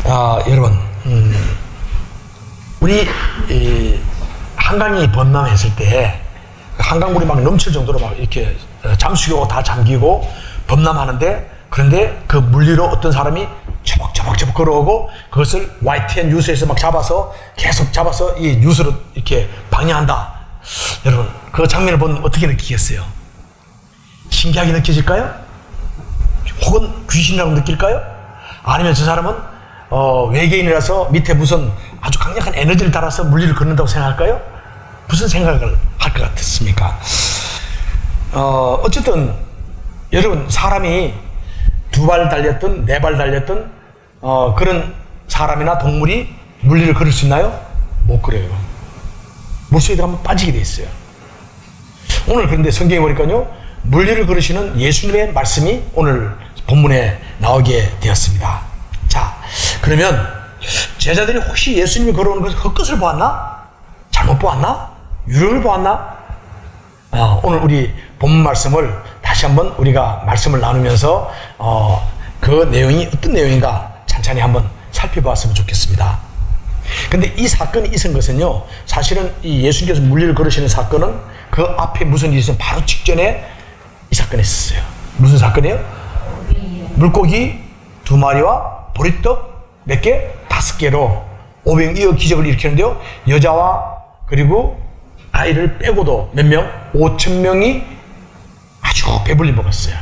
여러분, 우리 한강이 범람했을 때 한강물이 막 넘칠 정도로 막 이렇게 잠수교 다 잠기고 범람하는데, 그런데 그 물리로 어떤 사람이 처벅처벅 걸어오고 그것을 YTN 뉴스에서 막 잡아서 계속 잡아서 이 뉴스로 이렇게 방영한다. 여러분, 그 장면을 보면 어떻게 느끼겠어요? 신기하게 느껴질까요? 혹은 귀신이라고 느낄까요? 아니면 저 사람은 외계인이라서 밑에 무슨 아주 강력한 에너지를 달아서 물리를 걷는다고 생각할까요? 무슨 생각을 할 것 같습니까? 어쨌든 여러분, 사람이 2발 달렸든 4발 달렸든 그런 사람이나 동물이 물리를 걸을 수 있나요? 못 걸어요. 물속에 들어가면 빠지게 돼 있어요. 오늘 그런데 성경에 보니까요, 물리를 걸으시는 예수님의 말씀이 오늘 본문에 나오게 되었습니다. 자, 그러면 제자들이 혹시 예수님이 걸어오는 것을 헛것을 보았나? 잘못 보았나? 유령을 보았나? 오늘 우리 본문 말씀을 다시 한번 우리가 말씀을 나누면서 그 내용이 어떤 내용인가 찬찬히 한번 살펴보았으면 좋겠습니다. 근데 이 사건이 있은 것은요, 사실은 이 예수님께서 물리를 걸으시는 사건은 그 앞에 무슨 일이 있으면 바로 직전에 이 사건이 있었어요. 무슨 사건이에요? 물고기 2마리와 보리떡 몇 개? 5개로 500여 기적을 일으키는데요, 여자와 그리고 아이를 빼고도 몇 명? 5,000명이 아주 배불리 먹었어요.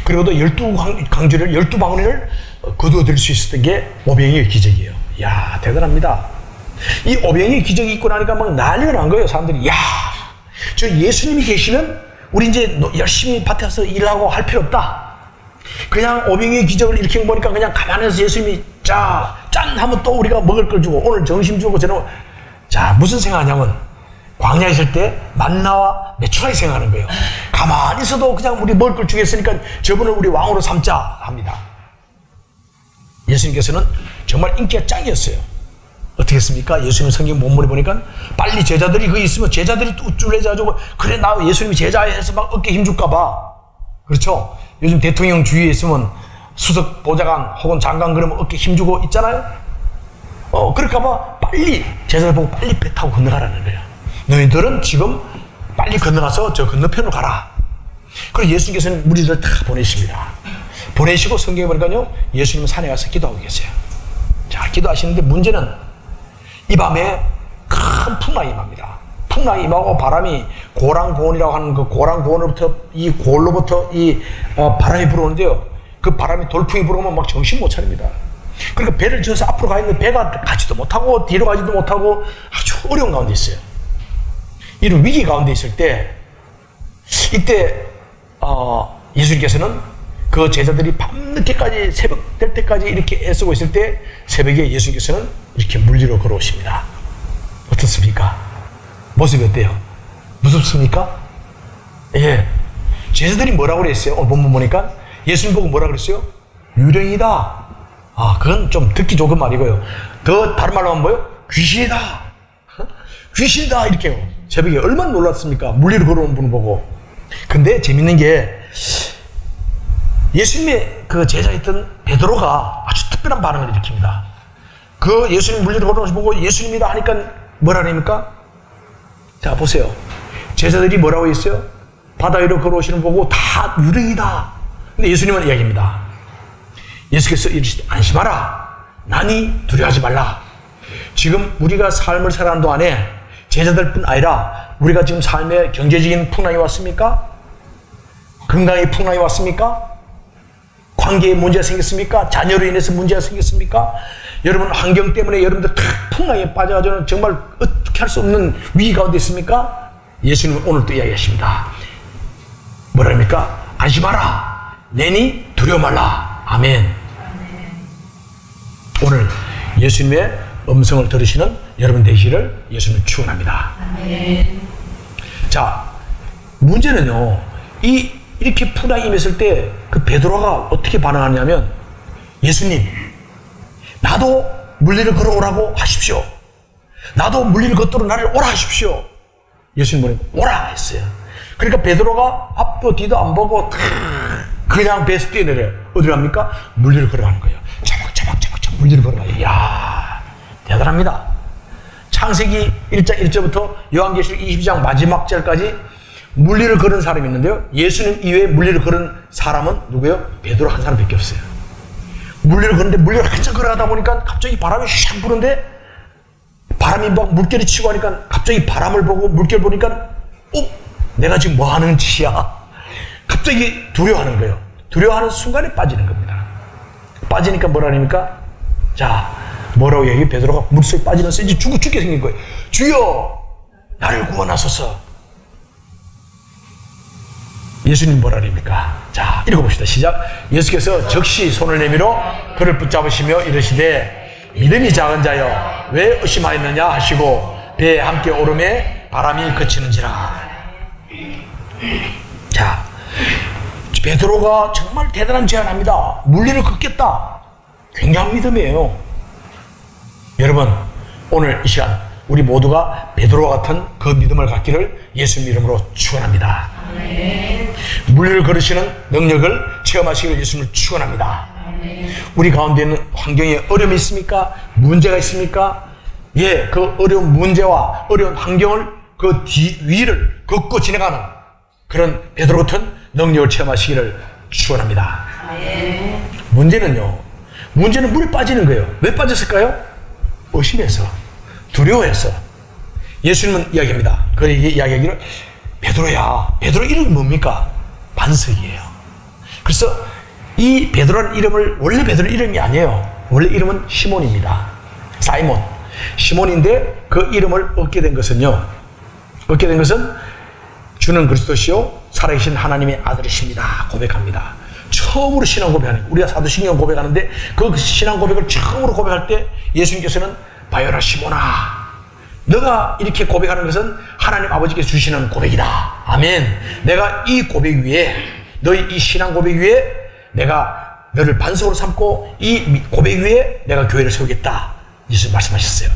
그리고도 12강주를 12바구니를 거두어들일 수 있었던 게 오병이의 기적이에요. 이야, 대단합니다. 이 오병이의 기적이 있고 나니까 막 난리가 난 거예요. 사람들이, 야, 저 예수님이 계시면 우리 이제 열심히 밭에 가서 일하고 할 필요 없다. 그냥 오병이의 기적을 일으킨 거 보니까 그냥 가만해서 예수님이 짠 하면 또 우리가 먹을 걸 주고 오늘 점심 주고 저는, 자, 무슨 생각하냐면 광야에 있을 때 만나와 메추라기 생각하는 거예요. 가만히 있어도 그냥 우리 먹을 걸 주겠으니까 저분을 우리 왕으로 삼자 합니다. 예수님께서는 정말 인기가 짱이었어요. 어떻게 했습니까? 예수님 성경 본문에 보니까 빨리 제자들이 거기 있으면 제자들이 또 우쭐해져가지고, 그래, 나 예수님이 제자야 해서 막 어깨 힘줄까봐. 그렇죠? 요즘 대통령 주위에 있으면 수석 보좌관 혹은 장관 그러면 어깨 힘주고 있잖아요? 그럴까봐 빨리 제자들 보고 빨리 배 타고 건너가라는 거예요. 너희들은 지금 빨리 건너가서 저 건너편으로 가라. 그리고 예수님께서는 무리들을 다 보내십니다. 보내시고 성경에 보니까요, 예수님은 산에 가서 기도하고 계세요. 자, 기도하시는데 문제는 이 밤에 큰 풍랑이 임합니다. 풍랑이 임하고 바람이 고랑고온이라고 하는 그 고랑고온으로부터 이 고을로부터 이 바람이 불어오는데요, 그 바람이 돌풍이 불어오면 막 정신 못 차립니다. 그러니까 배를 지어서 앞으로 가 있는데 배가 가지도 못하고 뒤로 가지도 못하고 아주 어려운 가운데 있어요. 이런 위기 가운데 있을 때, 이때 예수님께서는 그 제자들이 밤늦게까지 새벽 될 때까지 이렇게 애쓰고 있을 때, 새벽에 예수님께서는 이렇게 물리로 걸어오십니다. 어떻습니까? 모습이 어때요? 무섭습니까? 예. 제자들이 뭐라고 그랬어요? 오늘 본문 보니까 예수님 보고 뭐라고 그랬어요? 유령이다. 그건 좀 듣기 좋은 말이고요. 더 다른 말로 하면 뭐예요? 귀신이다. 귀신이다. 이렇게 해요. 새벽에 얼마나 놀랐습니까? 물리로 걸어오는 분을 보고. 근데 재밌는 게, 예수님의 그 제자였던 베드로가 아주 특별한 반응을 일으킵니다. 그 예수님 물리로 걸어오는 분을 보고 예수님이다 하니까 뭐라 그럽니까? 자, 보세요. 제자들이 뭐라고 했어요? 바다 위로 걸어오시는 분 보고 다 유령이다. 근데 예수님은 이야기입니다. 예수께서 이르시되 안심하라. 나니 두려워하지 말라. 지금 우리가 삶을 살아가는 동안에 제자들뿐 아니라 우리가 지금 삶에 경제적인 풍랑이 왔습니까? 건강의 풍랑이 왔습니까? 관계에 문제가 생겼습니까? 자녀로 인해서 문제가 생겼습니까? 여러분 환경 때문에 여러분들 다 풍랑에 빠져가지고 정말 어떻게 할 수 없는 위기 가운데 있습니까? 예수님은 오늘 또 이야기하십니다. 뭐라 합니까? 안심하라. 내니 두려워 말라. 아멘. 오늘 예수님의 음성을 들으시는 여러분 되시기를 예수님을 축원합니다. 자, 문제는요, 이렇게 풍랑이 임했을 때 그 베드로가 어떻게 반응하냐면, 예수님, 나도 물리를 걸어오라고 하십시오. 나도 물리를 걷도록 나를 오라 하십시오. 예수님은 오라 했어요. 그러니까 베드로가 앞도 뒤도 안 보고 그냥 배에서 뛰어내려요. 어디로 갑니까? 물리를 걸어가는 거예요. 차박차박차박차박 물리를 걸어가요. 이야, 대단합니다. 창세기 1장 1절부터 요한계시록 22장 마지막 절까지 물리를 걸은 사람이 있는데요. 예수님 이외에 물리를 걸은 사람은 누구예요? 베드로 한 사람밖에 없어요. 물리를 걷는데 물리를 한참 걸어가다 보니까 갑자기 바람이 샥 부는데 바람이 막 물결이 치고 하니까 갑자기 바람을 보고 물결 보니까 내가 지금 뭐 하는 짓이야? 갑자기 두려워하는 거예요. 두려워하는 순간에 빠지는 겁니다. 빠지니까 뭐라 하니까 자, 뭐라고 얘기해? 베드로가 물속에 빠지면서 이제 죽게 생긴 거예요. 주여, 나를 구원하소서. 예수님 뭐라 합니까? 자, 읽어봅시다. 시작. 예수께서 즉시 손을 내밀어 그를 붙잡으시며 이르시되 믿음이 작은 자여 왜 의심하였느냐 하시고 배에 함께 오름에 바람이 그치는지라. 자, 베드로가 정말 대단한 제안합니다. 물리를 걷겠다. 굉장한 믿음이에요. 여러분, 오늘 이 시간 우리 모두가 베드로와 같은 그 믿음을 갖기를 예수 이름으로 축원합니다. 물리를 걸으시는 능력을 체험하시기를 예수님을 축원합니다. 우리 가운데 있는 환경에 어려움이 있습니까? 문제가 있습니까? 예, 그 어려운 문제와 어려운 환경을 그 위를 걷고 지나가는 그런 베드로 같은 능력을 체험하시기를 축원합니다. 문제는 물에 빠지는 거예요. 왜 빠졌을까요? 의심해서, 두려워해서. 예수님은 이야기합니다. 그 이야기하기를 베드로야, 베드로 이름이 뭡니까? 반석이에요. 그래서 이 베드로라는 이름을 원래 베드로 이름이 아니에요. 원래 이름은 시몬입니다. 사이몬, 시몬인데 그 이름을 얻게 된 것은 주는 그리스도시요 살아계신 하나님의 아들이십니다. 고백합니다. 처음으로 신앙 고백하는, 우리가 사도신경 고백하는데 그 신앙 고백을 처음으로 고백할 때 예수님께서는 바요라 시몬아, 너가 이렇게 고백하는 것은 하나님 아버지께서 주시는 고백이다. 아멘. 내가 이 고백 위에, 너희 이 신앙 고백 위에 내가 너를 반석으로 삼고 이 고백 위에 내가 교회를 세우겠다. 예수님 말씀하셨어요.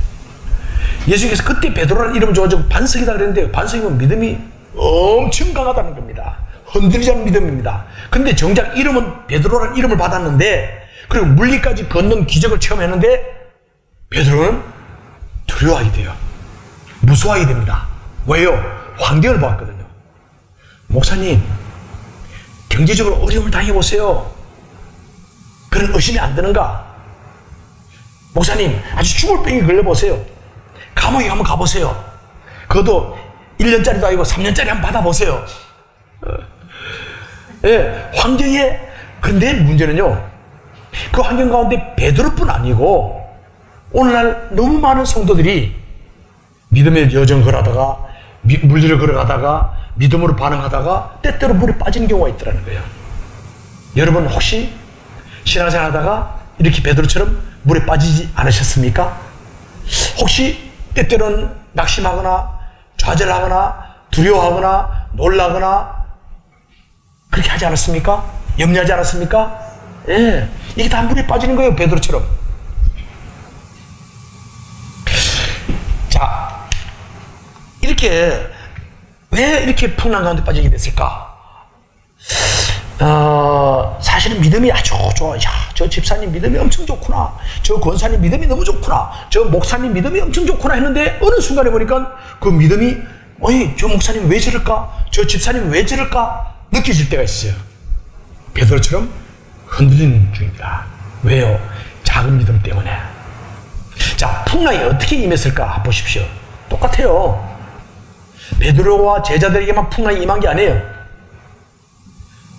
예수님께서 그때 베드로라는 이름을 줘가지고 반석이다 그랬는데, 반석이면 믿음이 엄청 강하다는 겁니다. 흔들리지 않는 믿음입니다. 근데 정작 이름은 베드로라는 이름을 받았는데, 그리고 물리까지 걷는 기적을 체험했는데 베드로는 두려워하게 돼요. 무서워하게 됩니다. 왜요? 환경을 봤거든요. 목사님, 경제적으로 어려움을 당해보세요. 그런 의심이 안 드는가? 목사님, 아주 죽을 병이 걸려보세요. 감옥에 한번 가보세요. 그것도 1년짜리도 아니고 3년짜리 한번 받아보세요. 예, 환경에. 그런데 문제는요, 그 환경 가운데 베드로뿐 아니고 오늘날 너무 많은 성도들이 믿음의 여정 걸어가다가, 물질을 걸어가다가, 믿음으로 반응하다가 때때로 물에 빠지는 경우가 있더라는 거예요. 여러분 혹시 신앙생활 하다가 이렇게 베드로처럼 물에 빠지지 않으셨습니까? 혹시 때때로는 낙심하거나 좌절하거나 두려워하거나 놀라거나 그렇게 하지 않았습니까? 염려하지 않았습니까? 예, 이게 다 물에 빠지는 거예요. 베드로처럼. 자, 이렇게 왜 이렇게 풍랑 가운데 빠지게 됐을까? 사실은 믿음이 아주 좋아. 야, 저 집사님 믿음이 엄청 좋구나. 저 권사님 믿음이 너무 좋구나. 저 목사님 믿음이 엄청 좋구나 했는데 어느 순간에 보니까 그 믿음이, 저 목사님 왜 저럴까? 저 집사님 왜 저럴까? 느껴질 때가 있어요. 베드로처럼 흔들리는 중입니다. 왜요? 작은 믿음 때문에. 자, 풍랑이 어떻게 임했을까 보십시오. 똑같아요. 베드로와 제자들에게만 풍랑이 임한 게 아니에요.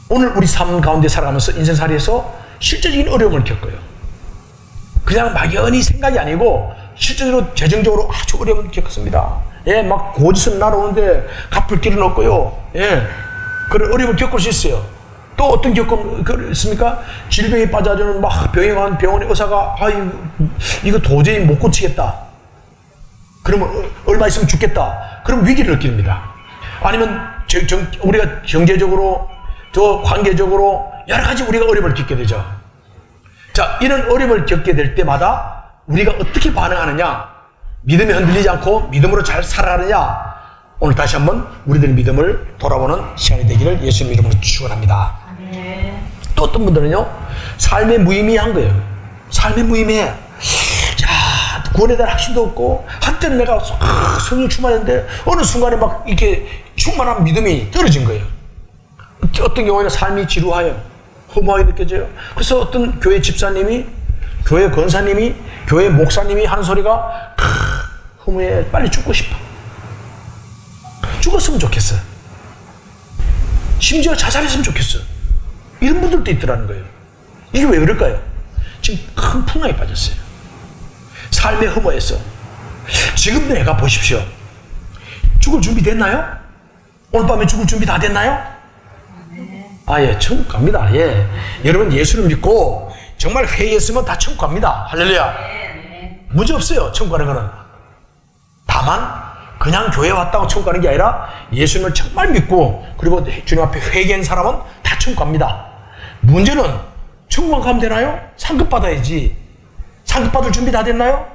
오늘 우리 삶 가운데 살아가면서 인생살이에서 실제적인 어려움을 겪어요. 그냥 막연히 생각이 아니고 실제로 재정적으로 아주 어려움을 겪었습니다. 예, 막 고지서 날아오는데 갚을 길은 없고요. 예, 그런 어려움을 겪을 수 있어요. 또 어떤 겪음 있습니까? 질병에 빠져주는 막 병행한 병원의 의사가 이거 도저히 못 고치겠다. 그러면 얼마 있으면 죽겠다. 그럼 위기를 느낍니다. 아니면 우리가 경제적으로 또 관계적으로 여러 가지 우리가 어려움을 겪게 되죠. 자, 이런 어려움을 겪게 될 때마다 우리가 어떻게 반응하느냐, 믿음이 흔들리지 않고 믿음으로 잘 살아가느냐, 오늘 다시 한번 우리들의 믿음을 돌아보는 시간이 되기를 예수님 이름으로 축원합니다. 또 어떤 분들은요, 삶의 무의미한 거예요. 삶의 무의미해. 야, 구원에 대한 확신도 없고, 한때는 내가 성령 충만했는데, 어느 순간에 막 이렇게 충만한 믿음이 떨어진 거예요. 어떤 경우에는 삶이 지루하여, 허무하게 느껴져요. 그래서 어떤 교회 집사님이, 교회 권사님이, 교회 목사님이 하는 소리가, 허무해, 빨리 죽고 싶어. 죽었으면 좋겠어. 심지어 자살했으면 좋겠어. 이런 분들도 있더라는 거예요. 이게 왜 그럴까요? 지금 큰 풍랑에 빠졌어요. 삶의 허무에서. 지금 내가 보십시오. 죽을 준비 됐나요? 오늘 밤에 죽을 준비 다 됐나요? 아, 예, 천국 갑니다. 예. 여러분 예수를 믿고 정말 회개했으면 다 천국 갑니다. 할렐루야. 문제 없어요. 천국 가는 거는. 다만 그냥 교회 왔다고 천국 가는 게 아니라 예수님을 정말 믿고 그리고 주님 앞에 회개한 사람은 다 천국 갑니다. 문제는 천국만 가면 되나요? 상급 받아야지. 상급 받을 준비 다 됐나요?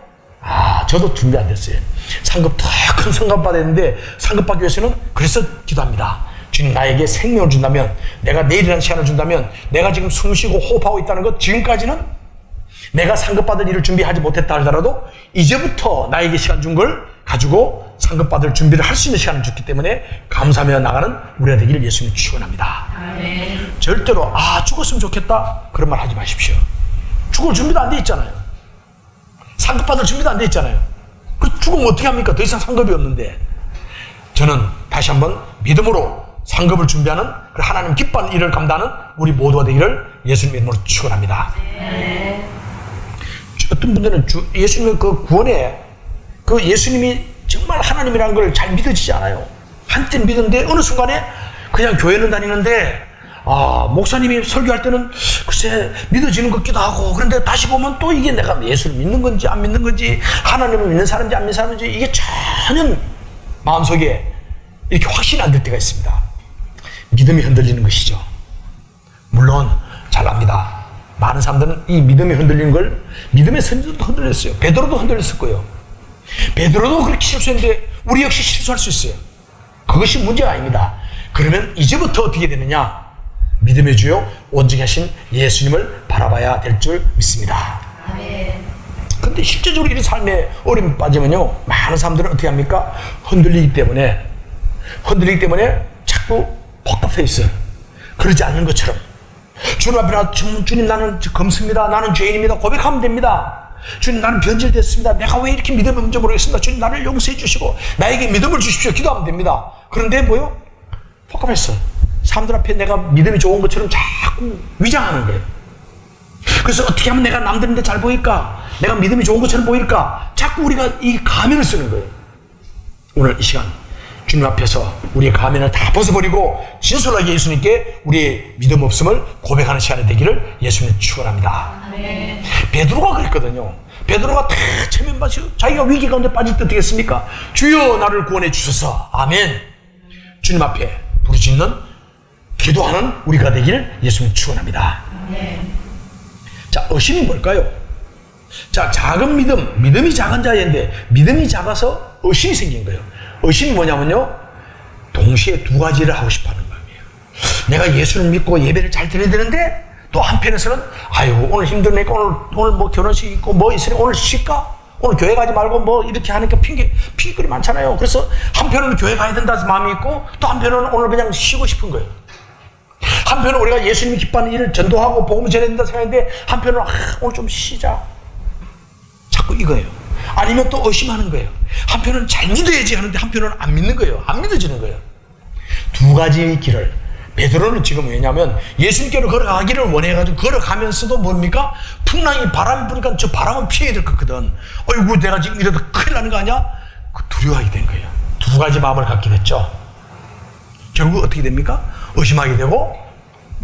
아, 저도 준비 안 됐어요. 상급 더 큰 상급 받아야 되는데 상급 받기 위해서는 그래서 기도합니다. 주님 나에게 생명을 준다면, 내가 내일이라는 시간을 준다면, 내가 지금 숨 쉬고 호흡하고 있다는 것, 지금까지는 내가 상급 받을 일을 준비하지 못했다 하더라도 이제부터 나에게 시간 준 걸 가지고 상급 받을 준비를 할 수 있는 시간을 줬기 때문에 감사하며 나가는 우리가 되기를 예수님 축원합니다. 절대로 죽었으면 좋겠다 그런 말 하지 마십시오. 죽을 준비도 안 돼 있잖아요. 상급 받을 준비도 안 돼 있잖아요. 그 죽으면 어떻게 합니까? 더 이상 상급이 없는데. 저는 다시 한번 믿음으로 상급을 준비하는 하나님 기뻐하는 일을 감당하는 우리 모두가 되기를 예수님 이름으로 축원합니다. 어떤 분들은 예수님의 그 구원에 그 예수님이 정말 하나님이라는 걸 잘 믿어지지 않아요. 한때는 믿었는데 어느 순간에 그냥 교회는 다니는데 목사님이 설교할 때는 글쎄 믿어지는 것 같기도 하고, 그런데 다시 보면 또 이게 내가 예수를 믿는 건지 안 믿는 건지, 하나님을 믿는 사람인지 안 믿는 사람인지 이게 전혀 마음속에 이렇게 확신이 안 될 때가 있습니다. 믿음이 흔들리는 것이죠. 물론 잘 압니다. 많은 사람들은 이 믿음이 흔들리는 걸 믿음의 선지자도 흔들렸어요. 베드로도 흔들렸을 거예요. 베드로도 그렇게 실수했는데 우리 역시 실수할 수 있어요. 그것이 문제가 아닙니다. 그러면 이제부터 어떻게 되느냐? 믿음의 주요 온전히 하신 예수님을 바라봐야 될 줄 믿습니다. 근데 실제적으로 이 삶에 어려움이 빠지면요, 많은 사람들은 어떻게 합니까? 흔들리기 때문에 자꾸 포커페이스, 그러지 않는 것처럼 주님 앞에 나와 주님 나는 검습니다. 나는 죄인입니다. 고백하면 됩니다. 주님 나는 변질됐습니다. 내가 왜 이렇게 믿음이 없는지 모르겠습니다. 주님 나를 용서해 주시고 나에게 믿음을 주십시오. 기도하면 됩니다. 그런데 뭐요? 포커페이스, 사람들 앞에 내가 믿음이 좋은 것처럼 자꾸 위장하는 거예요. 그래서 어떻게 하면 내가 남들인데 잘 보일까? 내가 믿음이 좋은 것처럼 보일까? 자꾸 우리가 이 가면을 쓰는 거예요. 오늘 이 시간 주님 앞에서 우리의 가면을 다 벗어버리고 진솔하게 예수님께 우리의 믿음 없음을 고백하는 시간이 되기를 예수님 축원합니다. 베드로가 그랬거든요. 베드로가 다 체면 받으시고 자기가 위기 가운데 빠질 때 어떻게 했습니까? 주여 나를 구원해 주소서. 아멘. 주님 앞에 부르짖는 기도하는 우리가 되기를 예수님 축원합니다. 자, 의심이 뭘까요? 자, 작은 믿음이 작은 자인데 믿음이 작아서 의심이 생긴 거예요. 의심이 뭐냐면요, 동시에 두 가지를 하고 싶어 하는 마음이에요. 내가 예수를 믿고 예배를 잘 드려야 되는데 또 한편에서는 아이고 오늘 힘드니까 오늘 뭐 결혼식 있고 뭐 있으니 오늘 쉴까? 오늘 교회 가지 말고 뭐 이렇게 하니까 핑계거리 많잖아요. 그래서 한편으로는 교회 가야 된다 해서 마음이 있고 또 한편으로는 오늘 그냥 쉬고 싶은 거예요. 한편으로는 우리가 예수님이 기뻐하는 일을 전도하고 복음을 전해야 된다 생각하는데 한편으로는 오늘 좀 쉬자. 자꾸 이거예요. 아니면 또 의심하는 거예요. 한편은 잘 믿어야지 하는데 한편은 안 믿는 거예요. 안 믿어지는 거예요. 두 가지 길을 베드로는 지금 왜냐하면 예수님께로 걸어가기를 원해가지고 걸어가면서도 뭡니까? 풍랑이 바람이 부니까 저 바람은 피해야 될 것 같거든. 어이구 내가 지금 이러다 큰일 나는 거 아니야? 두려워하게 된 거예요. 두 가지 마음을 갖게 됐죠. 결국 어떻게 됩니까? 의심하게 되고,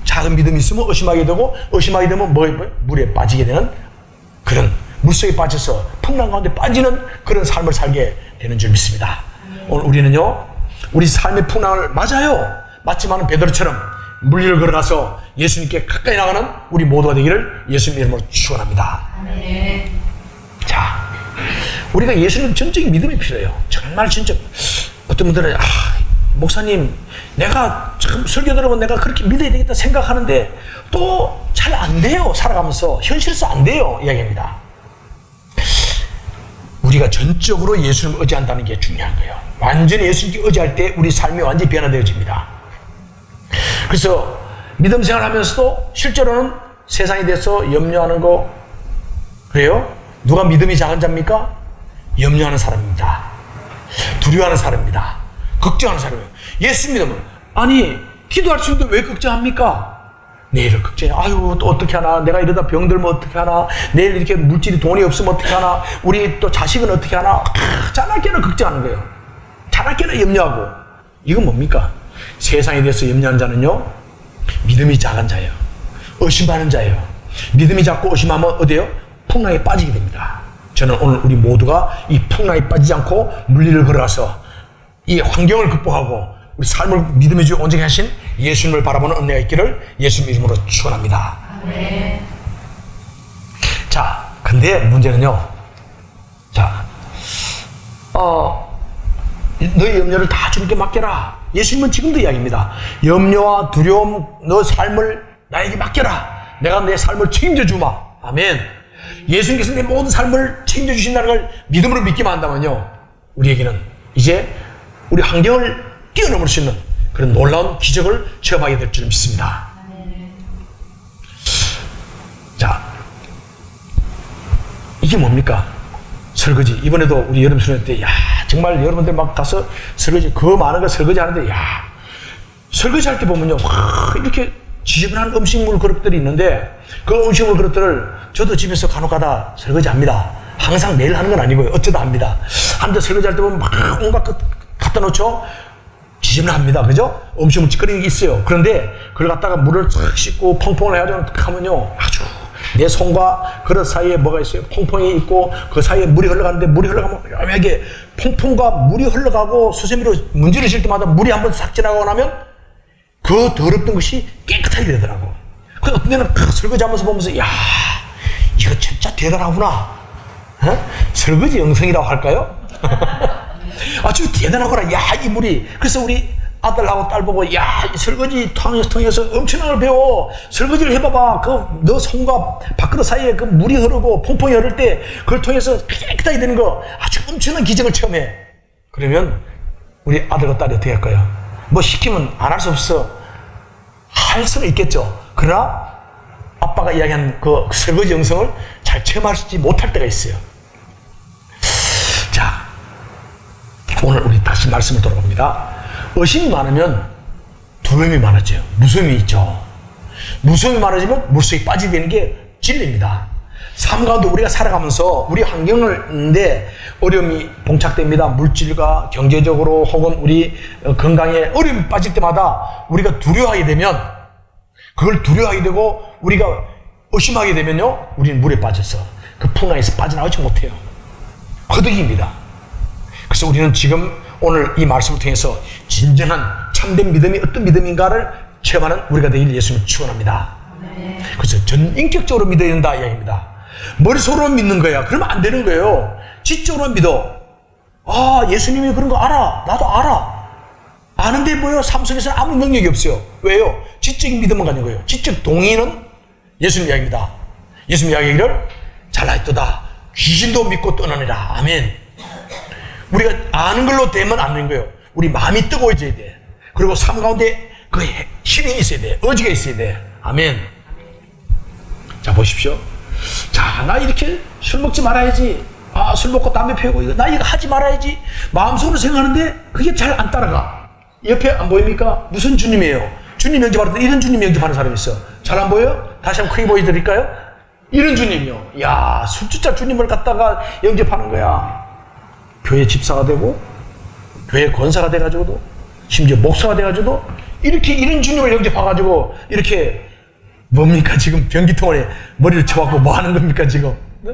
작은 믿음이 있으면 의심하게 되고, 의심하게 되면 물에 빠지게 되는 그런, 물속에 빠져서 풍랑 가운데 빠지는 그런 삶을 살게 되는 줄 믿습니다. 오늘 우리는요, 우리 삶의 풍랑을 맞아요. 맞지만 베드로처럼 물 위를 걸어가서 예수님께 가까이 나가는 우리 모두가 되기를 예수님 이름으로 축원합니다. 자, 우리가 예수님 전적인 믿음이 필요해요. 정말 진짜 어떤 분들은 목사님, 내가 참 설교 들으면 내가 그렇게 믿어야 되겠다 생각하는데 또 잘 안 돼요. 살아가면서 현실에서 안 돼요. 이야기입니다. 우리가 전적으로 예수님을 의지한다는 게 중요한 거예요. 완전히 예수님께 의지할 때 우리 삶이 완전히 변화되어집니다. 그래서 믿음 생활하면서도 실제로는 세상에 대해서 염려하는 거, 그래요? 누가 믿음이 작은 자입니까? 염려하는 사람입니다. 두려워하는 사람입니다. 걱정하는 사람이에요. 예수 믿으면, 아니 기도할 수 있는데 왜 걱정합니까? 내일을 걱정해. 아유, 또 어떻게 하나, 내가 이러다 병들면 어떻게 하나, 내일 이렇게 물질이 돈이 없으면 어떻게 하나, 우리 또 자식은 어떻게 하나, 자나깨나 걱정하는 거예요. 자나깨나 염려하고. 이건 뭡니까? 세상에 대해서 염려하는 자는요, 믿음이 작은 자예요. 의심하는 자예요. 믿음이 작고 의심하면 어디에요? 풍랑에 빠지게 됩니다. 저는 오늘 우리 모두가 이 풍랑에 빠지지 않고 물리를 걸어가서 이 환경을 극복하고 우리 삶을 믿음의 주 온전히 하신 예수님을 바라보는 은혜가 있기를 예수님 이름으로 축원합니다. 네. 자, 근데 문제는요. 자, 너희 염려를 다 주님께 맡겨라. 예수님은 지금도 이야기입니다. 염려와 두려움, 너 삶을 나에게 맡겨라. 내가 내 삶을 책임져 주마. 아멘. 예수님께서 내 모든 삶을 책임져 주신다는 걸 믿음으로 믿기만 한다면요, 우리에게는 이제 우리 환경을 뛰어넘을 수 있는 그런 놀라운 기적을 체험하게 될 줄 믿습니다. 자, 이게 뭡니까? 설거지. 이번에도 우리 여름 수련 때, 야, 정말 여러분들 막 가서 설거지, 그 많은 거 설거지 하는데, 야, 설거지 할 때 보면요, 이렇게 지저분한 음식물 그릇들이 있는데, 그 음식물 그릇들을 저도 집에서 간혹 가다 설거지 합니다. 항상 매일 하는 건 아니고요. 어쩌다 합니다. 한데 설거지 할 때 보면 막 온갖 것 갖다 놓죠? 지저분합니다. 그죠? 음식물 찌꺼기가 있어요. 그런데 그걸 갖다가 물을 쫙 씻고 펑펑을 해가지고 딱 하면요, 아주 내 손과 그릇 사이에 뭐가 있어요? 퐁퐁이 있고 그 사이에 물이 흘러가는데, 물이 흘러가면 여기에 퐁퐁과 물이 흘러가고 수세미로 문지르 실 때마다 물이 한번 싹 지나가고 나면 그 더럽던 것이 깨끗하게 되더라고. 그 어떤 데는 설거지 하면서 보면서, 야, 이거 진짜 대단하구나. 어? 설거지 영성이라고 할까요? 아주 대단하구나. 야, 이 물이. 그래서 우리 아들하고 딸 보고, 야, 이 설거지 통해서 엄청난 걸 배워. 설거지를 해봐봐. 너 손과 밥그릇 사이에 그 물이 흐르고 퐁퐁이 흐를 때 그걸 통해서 깨끗하게 되는 거, 아주 엄청난 기적을 체험해. 그러면 우리 아들과 딸이 어떻게 할까요? 뭐 시키면 안 할 수 없어. 할 수는 있겠죠. 그러나 아빠가 이야기한 그 설거지 영성을 잘 체험하지 못할 때가 있어요. 자, 오늘 우리 다시 말씀을 돌아봅니다. 의심이 많으면 두려움이 많아져요. 무서움이 있죠. 무서움이 많아지면 물속에 빠지게 되는 게 진리입니다. 삶 가운데 우리가 살아가면서 우리 환경인데 어려움이 봉착됩니다. 물질과 경제적으로 혹은 우리 건강에 어려움이 빠질 때마다 우리가 두려워하게 되면, 그걸 두려워하게 되고 우리가 의심하게 되면요, 우리는 물에 빠져서 그 풍랑에서 빠져나오지 못해요. 허덕입니다. 그래서 우리는 지금 오늘 이 말씀을 통해서 진정한 참된 믿음이 어떤 믿음인가를 체험하는 우리가 되길 예수님 축원합니다. 그래서 전인격적으로 믿어야 된다 이야기입니다. 머릿속으로만 믿는 거야. 그러면 안 되는 거예요. 지적으로만 믿어. 아, 예수님이 그런 거 알아. 나도 알아. 아는데 뭐요? 삶 속에서는 아무 능력이 없어요. 왜요? 지적인 믿음만 가진 거예요. 지적 동의는 예수님 이야기입니다. 예수님 이야기를 잘하였도다. 귀신도 믿고 떠나니라. 아멘. 우리가 아는 걸로 되면 안 되는 거예요. 우리 마음이 뜨거워져야 돼. 그리고 삶 가운데 그 힘이 있어야 돼. 의지가 있어야 돼. 아멘. 자, 보십시오. 자, 나 이렇게 술 먹지 말아야지. 아, 술 먹고 담배 피우고 나 이거 하지 말아야지. 마음속으로 생각하는데 그게 잘 안 따라가. 옆에 안 보입니까? 무슨 주님이에요? 주님 영접할 때 이런 주님 영접하는 사람이 있어. 잘 안 보여요? 다시 한번 크게 보여드릴까요? 이런 주님이요. 야, 술주자 주님을 갖다가 영접하는 거야. 교회 집사가 되고 교회 권사가 돼가지고도 심지어 목사가 돼가지고도 이렇게 이런 주님을 영접해가지고 이렇게 뭡니까 지금 변기통에 머리를 쳐갖고 뭐 하는 겁니까 지금? 네?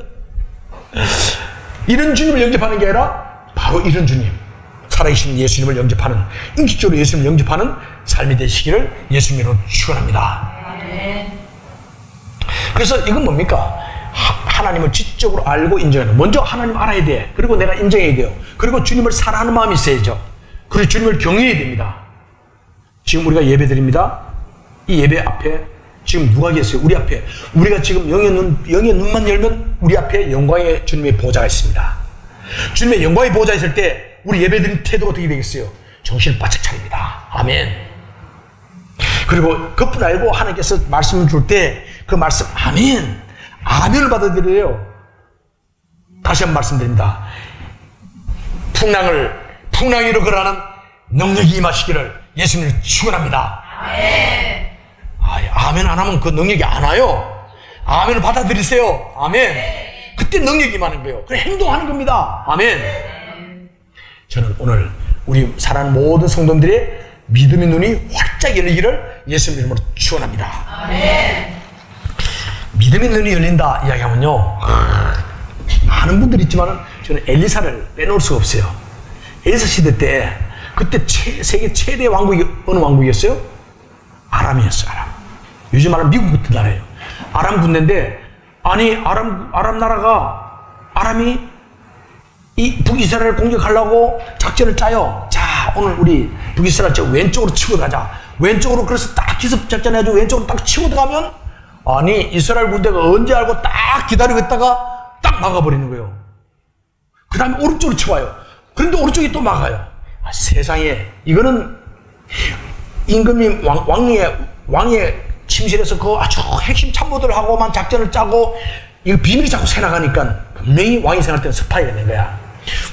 이런 주님을 영접하는 게 아니라 바로 이런 주님, 살아계신 예수님을 영접하는, 인격적으로 예수님을 영접하는 삶이 되시기를 예수님으로 축원합니다. 그래서 이건 뭡니까? 하나님을 지적으로 알고 인정하는. 먼저 하나님 알아야 돼. 그리고 내가 인정해야 돼요. 그리고 주님을 사랑하는 마음이 있어야죠. 그리고 주님을 경외해야 됩니다. 지금 우리가 예배 드립니다. 이 예배 앞에 지금 누가 계세요? 우리 앞에. 우리가 지금 영의 눈만 열면 우리 앞에 영광의 주님의 보좌가 있습니다. 주님의 영광의 보좌가 있을 때 우리 예배 드린 태도가 어떻게 되겠어요? 정신을 바짝 차립니다. 아멘. 그리고 그뿐 알고 하나님께서 말씀을 줄 때 그 말씀 아멘, 아멘을 받아들여요. 다시 한번 말씀드립니다. 풍랑 위로 걸어가는 능력이 임하시기를 예수님을 축원합니다. 아멘. 아멘 안 하면 그 능력이 안 와요. 아멘을 받아들이세요. 아멘. 그때 능력이 임하는 거예요. 그래 행동하는 겁니다. 아멘. 저는 오늘 우리 사랑하는 모든 성도들의 믿음의 눈이 활짝 열리기를 예수님 이름으로 축원합니다. 아멘. 믿음의 눈이 열린다 이야기하면요, 많은 분들이 있지만 저는 엘리사를 빼놓을 수가 없어요. 엘리사 시대 때 그때 세계 최대 왕국이 어느 왕국이었어요? 아람이었어요. 요즘 말하면 미국 같은 나라예요. 아람 군대인데, 아니 아람 나라가 아람이 이 북이스라엘을 공격하려고 작전을 짜요. 자, 오늘 우리 북이스라엘 저 왼쪽으로 치고 가자. 왼쪽으로. 그래서 딱 기습 작전 해가지고 왼쪽으로 딱 치고 들어가면, 아니 이스라엘 군대가 언제 알고 딱 기다리고 있다가 딱 막아버리는 거예요. 그 다음에 오른쪽으로 치와요. 그런데 오른쪽이 또 막아요. 세상에, 이거는 임금이 왕의 침실에서 그 아주 핵심 참모들 하고만 작전을 짜고 이거 비밀이 자꾸 새나가니까 분명히 왕이 생각할 때는 스파이가 된 거야.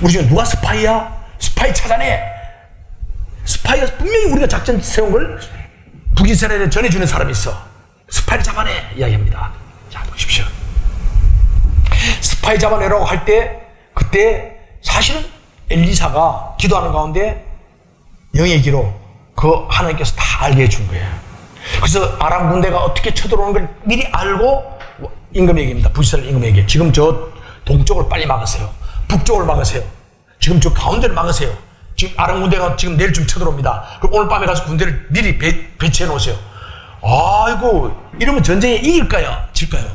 우리 중에 누가 스파이야? 스파이 찾아내. 스파이가 분명히 우리가 작전 세운 걸 북이스라엘에 전해주는 사람이 있어. 스파이를 잡아내 이야기합니다. 자, 보십시오. 스파이 잡아내라고 할 때, 그때 사실은 엘리사가 기도하는 가운데 영의 기로 그 하나님께서 다 알게 해준 거예요. 그래서 아람 군대가 어떻게 쳐들어오는 걸 미리 알고 임금에게입니다. 북이스라엘 임금에게 지금 저 동쪽을 빨리 막으세요. 북쪽을 막으세요. 지금 저 가운데를 막으세요. 지금 아람 군대가 지금 내일쯤 쳐들어옵니다. 그럼 오늘 밤에 가서 군대를 미리 배치해 놓으세요. 아이고, 이러면 전쟁에 이길까요? 질까요?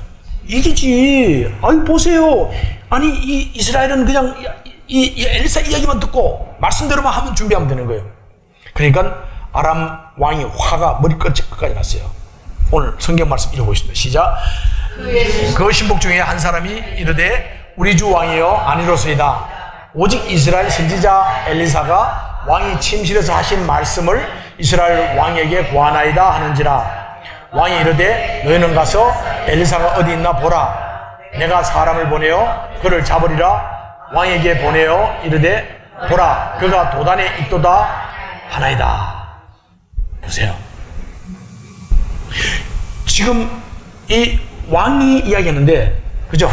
이기지. 아이, 보세요. 아니, 이 이스라엘은 그냥 이 엘리사 이야기만 듣고 말씀대로만 하면 준비하면 되는 거예요. 그러니까 아람 왕이 화가 머리끝까지 났어요. 오늘 성경 말씀 읽어보겠습니다. 시작. 그 신복 중에 한 사람이 이르되 우리 주 왕이여 아니로소이다. 오직 이스라엘 선지자 엘리사가 왕이 침실에서 하신 말씀을 이스라엘 왕에게 고하나이다 하는지라. 왕이 이르되 너희는 가서 엘리사가 어디 있나 보라. 내가 사람을 보내어 그를 잡으리라. 왕에게 보내어 이르되 보라, 그가 도단에 있도다 하나이다. 보세요. 지금 이 왕이 이야기하는데, 그죠?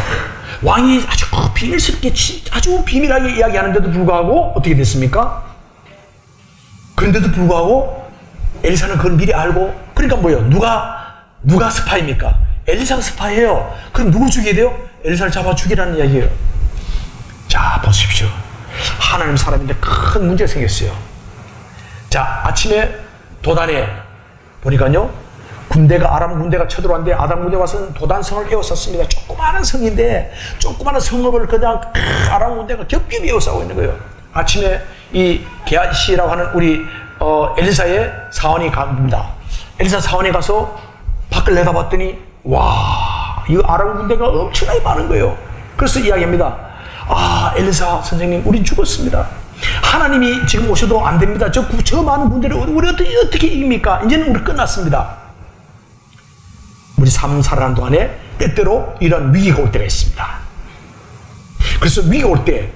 왕이 아주 비밀스럽게, 아주 비밀하게 이야기하는데도 불구하고 어떻게 됐습니까? 그런데도 불구하고 엘리사는 그걸 미리 알고, 그러니까 뭐예요? 누가 스파이입니까? 엘리사가 스파이예요. 그럼 누굴 죽여야 돼요? 엘리사를 잡아 죽이라는 이야기예요. 자, 보십시오. 하나님 사람인데 큰 문제가 생겼어요. 자, 아침에 도단에 보니까요, 아람 군대가 쳐들어왔는데, 아람 군대 와서는 도단성을 에워쌌습니다. 조그마한 성인데, 조그마한 성읍을 그냥 아람 군대가 겹겹이 에워싸고 있는 거예요. 아침에 이 게하시라고 하는 우리 엘리사의 사원이 갑니다. 엘리사 사원이 가서 밖을 내다봤더니, 와, 이 아람 군대가 엄청나게 많은 거예요. 그래서 이야기합니다. 아, 엘리사 선생님, 우린 죽었습니다. 하나님이 지금 오셔도 안 됩니다. 저 많은 군대를 우리 어떻게 이깁니까? 이제는 우리 끝났습니다. 우리 삶 살아가는 동안에 때때로 이런 위기가 올 때가 있습니다. 그래서 위기가 올 때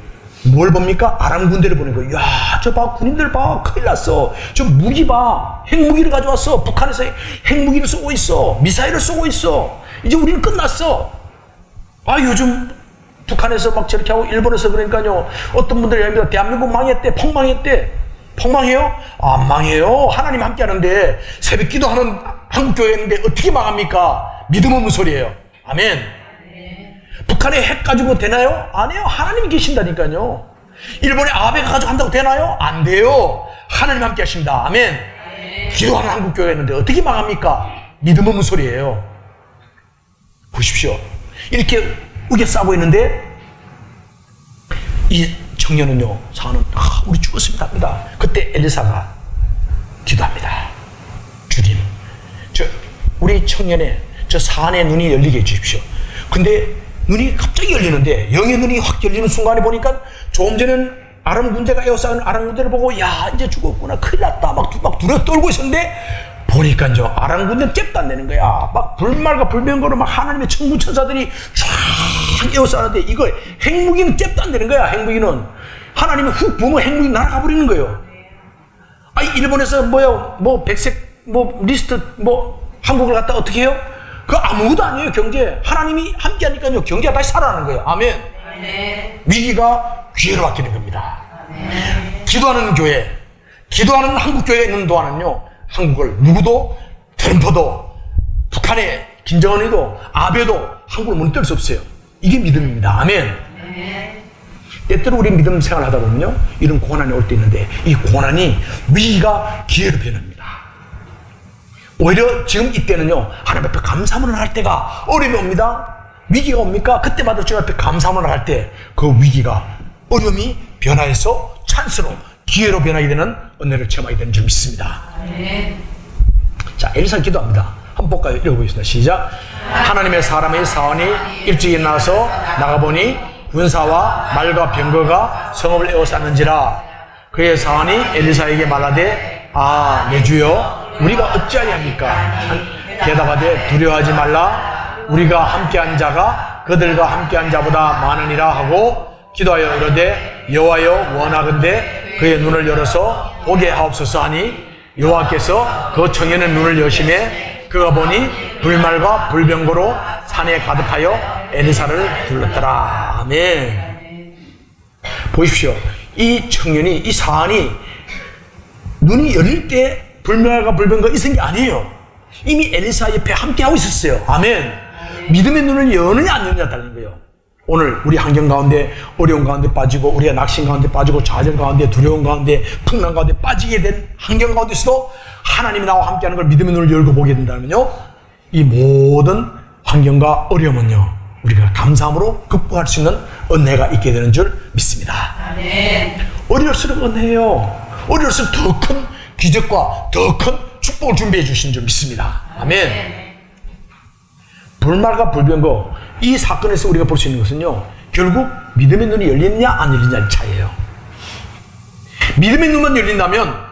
뭘 봅니까? 아람 군대를 보는 거예요. 야, 저 봐, 군인들 봐, 큰일 났어. 저 무기 봐, 핵무기를 가져왔어. 북한에서 핵무기를 쏘고 있어. 미사일을 쏘고 있어. 이제 우리는 끝났어. 아, 요즘 북한에서 막 저렇게 하고 일본에서 그러니까요, 어떤 분들이 얘기합니다. 대한민국 망했대, 폭망했대. 폭망해요? 안 망해요. 하나님 함께 하는데, 새벽 기도하는 한국교회 있는데 어떻게 망합니까? 믿음 없는 소리예요. 아멘. 북한에 핵 가지고 되나요? 안 해요. 하나님이 계신다니까요. 일본에 아베가 가지고 한다고 되나요? 안 돼요. 하나님 함께 하십니다. 아멘. 기도하는 한국교회가 있는데 어떻게 망합니까? 믿음 없는 소리예요. 보십시오. 이렇게 우겨 싸고 있는데, 청년은요, 사안은 우리 죽었습니다 합니다. 그때 엘리사가 기도합니다. 주님, 우리 청년의 저 사안의 눈이 열리게 해주십시오. 근데 눈이 갑자기 열리는데, 영의 눈이 확 열리는 순간에 보니까 조금 전에는 아람 군대가 에워싸는 아람 군대를 보고, 야, 이제 죽었구나, 큰일 났다, 막 두려 떨고 있었는데, 보니까요, 아람 군대는 잽도 안 되는 거야. 막 불말과 불병거로 막 하나님의 천군 천사들이 쫙 에워싸는데, 이거 핵무기는 잽도 안 되는 거야. 핵무기는 하나님이 훅 부으면 핵무기 날아가 버리는 거예요. 아니, 일본에서 백색 리스트 한국을 갖다 어떻게 해요? 그거 아무것도 아니에요. 경제 하나님이 함께 하니까요, 경제가 다시 살아나는 거예요. 아멘. 위기가 기회로 바뀌는 겁니다. 기도하는 교회, 기도하는 한국 교회가 있는 동안은요, 한국을 누구도, 트럼프도, 북한의 김정은이도, 아베도 한국을 무너뜨릴 수 없어요. 이게 믿음입니다. 아멘. 때때로 우리 믿음 생활을 하다 보면요, 이런 고난이 올 때 있는데, 이 고난이 위기가 기회로 변합니다. 오히려 지금 이때는요, 하나님 앞에 감사문을 할 때가 어려움이 옵니다. 위기가 옵니까? 그때마다 주님 앞에 감사문을 할 때 그 위기가, 어려움이 변화해서 찬스로, 기회로 변하게 되는 은혜를 체험하게 되는 줄 믿습니다. 자, 엘리사 기도합니다. 한번 볼까요? 읽어보겠습니다. 시작. 하나님의 사람의 사원이 일찍 일어나서 나가보니 군사와 말과 병거가 성읍을 에워쌌는지라. 그의 사원이 엘리사에게 말하되, 내 주여, 우리가 어찌하리합니까? 대답하되, 두려워하지 말라. 우리가 함께한 자가 그들과 함께한 자보다 많으니라 하고 기도하여 이르되, 여호와여, 원하건대 그의 눈을 열어서 보게 하옵소서 하니 여호와께서 그 청년의 눈을 여시매 그가 보니 불말과 불병거로 산에 가득하여 엘리사를 둘렀더라. 아멘. 보십시오. 이 청년이, 이 사안이 눈이 열릴 때 불말과 불병거가 있은 게 아니에요. 이미 엘리사 옆에 함께하고 있었어요. 아멘. 믿음의 눈을 여느냐 안 여느냐 달린 거예요. 오늘 우리 환경 가운데, 어려운 가운데 빠지고, 우리가 낙심 가운데 빠지고, 좌절 가운데, 두려움 가운데, 풍랑 가운데 빠지게 된 환경 가운데서도 하나님이 나와 함께하는 걸 믿음의 눈을 열고 보게 된다면요, 이 모든 환경과 어려움은요, 우리가 감사함으로 극복할 수 있는 은혜가 있게 되는 줄 믿습니다. 아멘. 어려울수록 은혜예요. 어려울수록 더 큰 기적과 더 큰 축복을 준비해 주신 줄 믿습니다. 아멘. 불말과 불병거, 이 사건에서 우리가 볼 수 있는 것은요, 결국 믿음의 눈이 열리느냐 안 열리느냐의 차이예요. 믿음의 눈만 열린다면,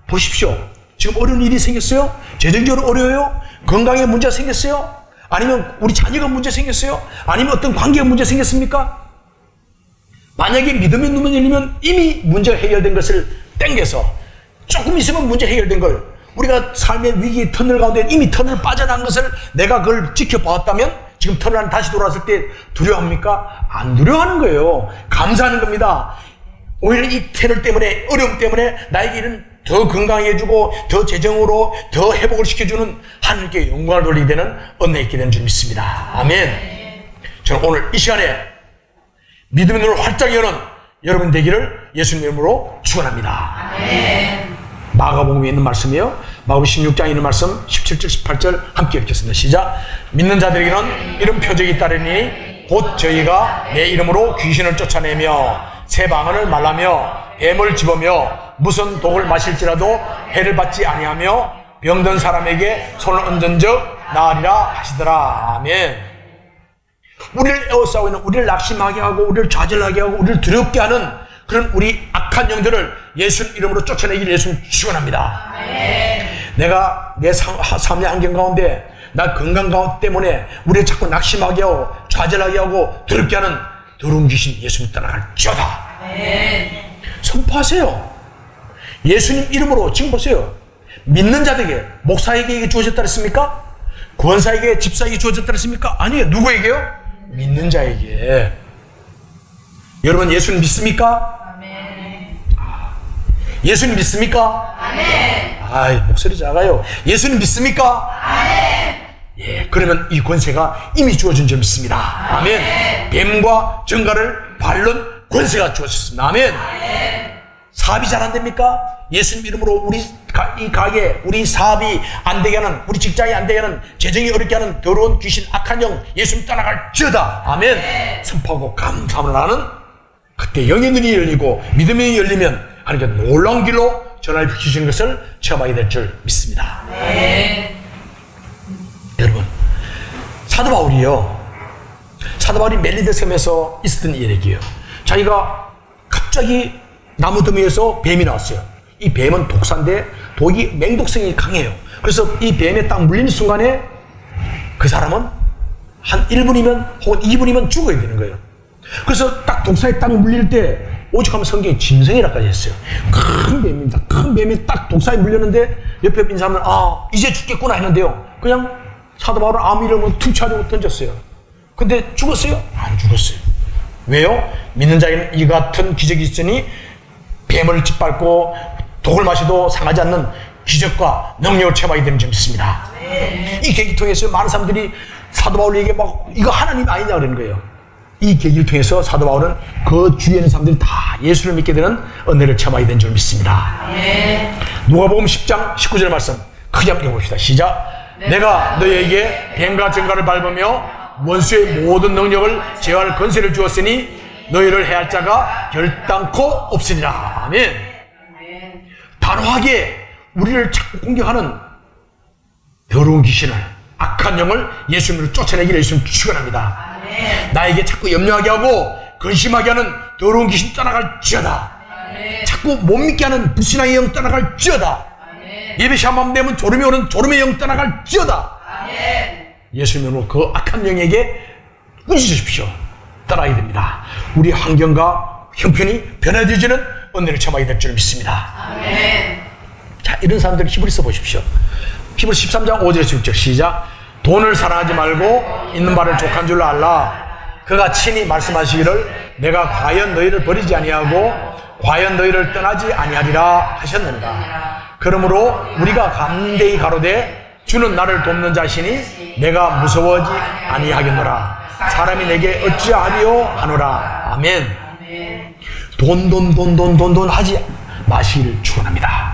보십시오. 지금 어려운 일이 생겼어요? 재정적으로 어려워요? 건강에 문제가 생겼어요? 아니면 우리 자녀가 문제 생겼어요? 아니면 어떤 관계가 문제 생겼습니까? 만약에 믿음의 눈만 열리면 이미 문제가 해결된 것을 땡겨서 조금 있으면 문제 해결된 걸, 우리가 삶의 위기 터널 가운데 이미 터널 빠져나간 것을 내가 그걸 지켜봤다면 지금 터널 안에 다시 돌아왔을 때 두려워합니까? 안 두려워하는 거예요. 감사하는 겁니다. 오히려 이 터널 때문에, 어려움 때문에 나에게 이런 더 건강해지고 더 재정으로 더 회복을 시켜주는 하나님께 영광을 돌리게 되는 은혜 있게 되는 줄 믿습니다. 아멘. 저는 오늘 이 시간에 믿음의 눈을 활짝 여는 여러분 되기를 예수님 이름으로 축원합니다. 아멘. 마가복음에 있는 말씀이요, 마가복음 16장에 있는 말씀 17절 18절 함께 읽겠습니다. 시작. 믿는 자들에게는 이런 표적이 따르니 곧 저희가 내 이름으로 귀신을 쫓아내며 새 방언을 말하며 뱀을 집으며 무슨 독을 마실지라도 해를 받지 아니하며 병든 사람에게 손을 얹은 적 나으리라 하시더라. 아멘. 우리를 에워싸고 있는, 우리를 낙심하게 하고 우리를 좌절하게 하고 우리를 두렵게 하는 그런 우리 악한 영들을 예수 이름으로 쫓아내기를 예수님 축원합니다. 내가 내 삶의 환경 가운데, 나 건강 때문에 우리를 자꾸 낙심하게 하고 좌절하게 하고 두렵게 하는 더러운 귀신 예수님 떠나갈지어다. 선포하세요. 예수님 이름으로. 지금 보세요. 믿는 자들에게, 목사에게 주어졌다 그랬습니까? 권사에게, 집사에게 주어졌다 그랬습니까? 아니에요. 누구에게요? 믿는 자에게. 여러분, 예수님 믿습니까? 아멘. 예수님 믿습니까? 아멘. 목소리 작아요. 예수님 믿습니까? 아멘. 예, 그러면 이 권세가 이미 주어진 줄 믿습니다. 아멘. 뱀과 정갈을 밟는 권세가 주어졌습니다. 아멘. 사업이 잘 안 됩니까? 예수님 이름으로 우리 이 가게, 우리 사업이 안 되게 하는, 우리 직장이 안 되게 하는, 재정이 어렵게 하는 더러운 귀신, 악한 영 예수님 떠나갈지어다. 아멘. 선포하고 감사함을 하는 그때 영의 눈이 열리고 믿음의 눈이 열리면 하나님께 놀라운 길로 전화를 비추시는 것을 체험하게 될 줄 믿습니다. 여러분, 사도 바울이 멜리데 섬에서 있었던 일이에요. 자기가 갑자기 나무 더미에서 뱀이 나왔어요. 이 뱀은 독사인데 독이 맹독성이 강해요. 그래서 이 뱀에 딱 물리는 순간에 그 사람은 한 1분이면 혹은 2분이면 죽어야 되는 거예요. 그래서 딱 독사에 딱 물릴 때 오죽하면 성경에 짐승이라까지 했어요. 큰 뱀입니다. 큰 뱀이 딱 독사에 물렸는데 옆에 있는 사람은 이제 죽겠구나 했는데요. 그냥 사도 바울은 아무 일 없는 툭 쳐주고 던졌어요. 근데 죽었어요? 안 죽었어요. 왜요? 믿는 자에게는 이 같은 기적이 있으니 뱀을 짓밟고 독을 마셔도 상하지 않는 기적과 능력을 체험하게 되는 줄 믿습니다. 이 계기를 통해서 많은 사람들이 사도 바울에게 막 이거 하나님 아니냐 그러는 거예요. 이 계기를 통해서 사도 바울은 그 주위에 있는 사람들이 다 예수를 믿게 되는 은혜를 체험하게 된 줄 믿습니다. 누가복음 10장 19절 말씀 크게 한번 읽어봅시다. 시작. 내가 너희에게 뱀과 정갈을 밟으며 원수의 모든 능력을 제어할 권세를 주었으니 너희를 해할 자가 결단코 없으리라. 아멘. 단호하게 우리를 자꾸 공격하는 더러운 귀신을, 악한 영을 예수님으로 쫓아내기를 예수님 축원합니다. 나에게 자꾸 염려하게 하고 근심하게 하는 더러운 귀신 떠나갈지어다. 자꾸 못 믿게 하는 불신앙의 영 떠나갈지어다. 예배 시간만 되면 졸음이 오는 졸음의 영 떠나갈지어다. 예수님으로 그 악한 영에게 꾸짖으십시오. 떠나게 됩니다. 우리 환경과 형편이 변화되어지는 은혜를 체험하게 될 줄 믿습니다. 자, 이런 사람들 히브리서 보십시오. 히브리 13장 5절에서 6절 시작. 돈을 사랑하지 말고 있는 바를 족한 줄로 알라. 그가 친히 말씀하시기를 내가 과연 너희를 버리지 아니하고 과연 너희를 떠나지 아니하리라 하셨느니라. 그러므로 우리가 담대히 가로되 주는 나를 돕는 자시니 내가 무서워하지 아니하겠노라. 사람이 내게 어찌하리요 하노라. 아멘. 돈 하지 마시기를 축원합니다.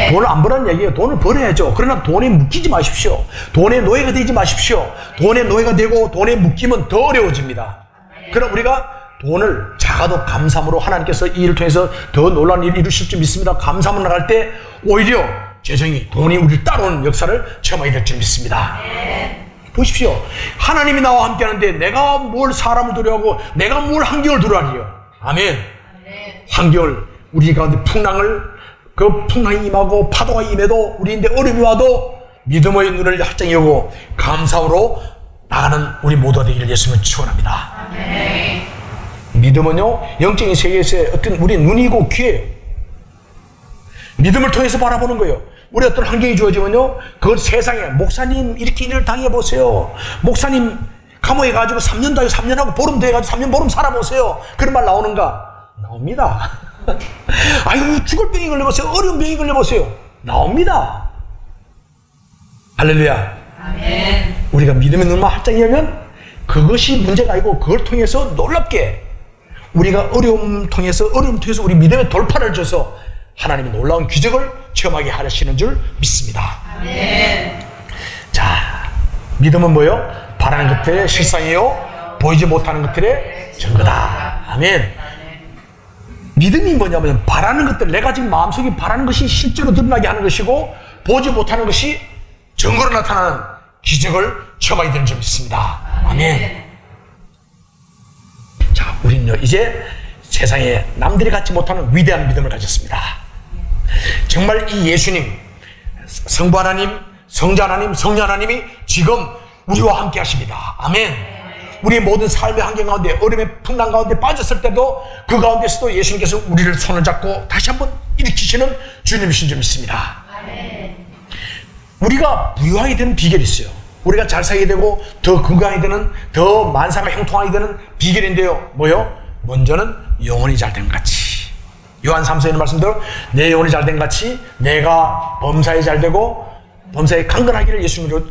돈을 안 벌라는 얘기예요. 돈을 벌어야죠. 그러나 돈에 묶이지 마십시오. 돈의 노예가 되지 마십시오. 돈의 노예가 되고 돈에 묶이면 더 어려워집니다. 그럼 우리가 돈을 작아도 감사함으로 하나님께서 이 일을 통해서 더 놀라운 일을 이루실 줄 믿습니다. 감사함을 나갈 때 오히려 재정이, 돈이 우리를 따라오는 역사를 체험하게 될 줄 믿습니다. 보십시오. 하나님이 나와 함께 하는데 내가 뭘 사람을 두려워하고 내가 뭘 환경을 두려워하리요. 아멘. 환경을, 우리 가운데 그 풍랑이 임하고 파도가 임해도 우리인데 어려움이 와도 믿음의 눈을 활짝 열고 감사로 나가는 우리 모두가 되기를 예수님은 축원합니다. 믿음은요, 영적인 세계에서의 어떤 우리 눈이고 귀예요. 믿음을 통해서 바라보는 거예요. 우리 어떤 환경이 주어지면요, 그 세상에 목사님 이렇게 일을 당해보세요. 목사님 감옥에가지고 3년도 하고 3년하고 보름도 해가지고 3년 보름 살아보세요. 그런 말 나오는가? 나옵니다. 아이고, 죽을 병이 걸려보세요. 어려운 병이 걸려보세요. 나옵니다. 할렐루야. 아멘. 우리가 믿음의 눈만 활짝 열면 그것이 문제가 아니고 그걸 통해서 놀랍게 우리가 어려움 통해서 우리 믿음의 돌파를 줘서 하나님의 놀라운 기적을 체험하게 하시는 줄 믿습니다. 아멘. 자, 믿음은 뭐요? 바라는 것들의 실상이요, 보이지 못하는 것들의 증거다. 아멘. 믿음이 뭐냐면 바라는 것들, 내가 지금 마음속에 바라는 것이 실제로 드러나게 하는 것이고 보지 못하는 것이 증거로 나타나는 기적을 체험하게 되는 줄 믿습니다. 아멘. 자, 우리는요 이제 세상에 남들이 갖지 못하는 위대한 믿음을 가졌습니다. 정말 이 예수님, 성부 하나님, 성자 하나님, 성령 하나님이 지금 우리와 함께 하십니다. 아멘. 우리의 모든 삶의 환경 가운데, 어려움의 풍랑 가운데 빠졌을 때도 그 가운데서도 예수님께서 우리를 손을 잡고 다시 한번 일으키시는 주님이신 줄 믿습니다. 우리가 부유하게 되는 비결이 있어요. 우리가 잘 살게 되고 더 건강하게 되는, 더 만사가 형통하게 되는 비결인데요, 뭐요? 먼저는 영혼이 잘된 것 같이, 요한 3서에 있는 말씀대로 내 영혼이 잘된 것 같이 내가 범사에 잘되고 범사에 강건하기를 예수님으로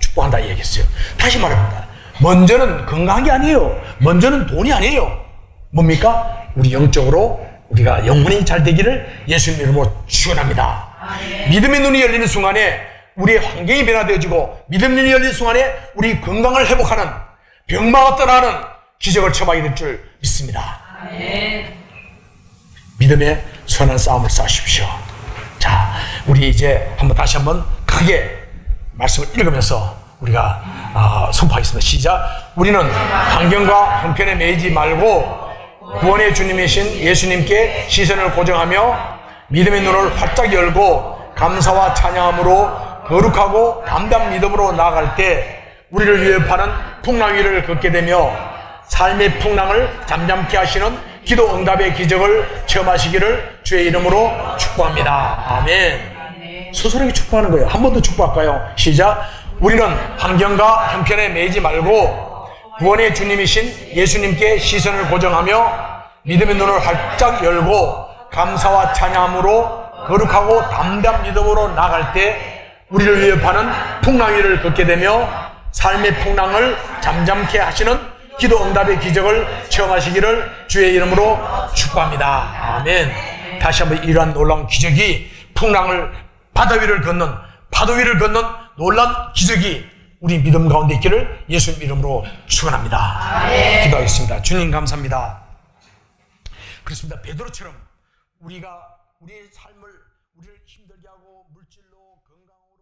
축복한다 이야기했어요. 다시 말합니다. 먼저는 건강한 게 아니에요. 먼저는 돈이 아니에요. 뭡니까? 우리 영적으로 우리가 영혼이 잘 되기를 예수님 이름으로 축원합니다. 믿음의 눈이 열리는 순간에 우리의 환경이 변화되어지고, 믿음의 눈이 열리는 순간에 우리 건강을 회복하는, 병마가 떠나는 기적을 체험하게 될 줄 믿습니다. 믿음의 선한 싸움을 싸우십시오. 자, 우리 이제 다시 한번 크게 말씀을 읽으면서 우리가 선포하겠습니다. 시작. 우리는 환경과 형편에 매이지 말고 구원의 주님이신 예수님께 시선을 고정하며 믿음의 눈을 활짝 열고 감사와 찬양함으로 거룩하고 담대한 믿음으로 나아갈 때 우리를 위협하는 풍랑 위를 걷게 되며 삶의 풍랑을 잠잠케 하시는 기도 응답의 기적을 체험하시기를 주의 이름으로 축복합니다. 아멘. 스스로에게 축복하는 거예요. 한 번 더 축복할까요? 시작. 우리는 환경과 형편에 매이지 말고 구원의 주님이신 예수님께 시선을 고정하며 믿음의 눈을 활짝 열고 감사와 찬양함으로 거룩하고 담대한 믿음으로 나아갈 때 우리를 위협하는 풍랑 위를 걷게 되며 삶의 풍랑을 잠잠케 하시는 기도 응답의 기적을 체험하시기를 주의 이름으로 축복합니다. 아멘. 다시 한번 이러한 놀라운 기적이 풍랑을 바다 위를 걷는 놀라운 기적이 우리 믿음 가운데 있기를 예수님 이름으로 축원합니다. 기도하겠습니다. 주님 감사합니다. 그렇습니다. 베드로처럼 우리가 우리의 삶을 우리를 힘들게 하고 물질로 건강으로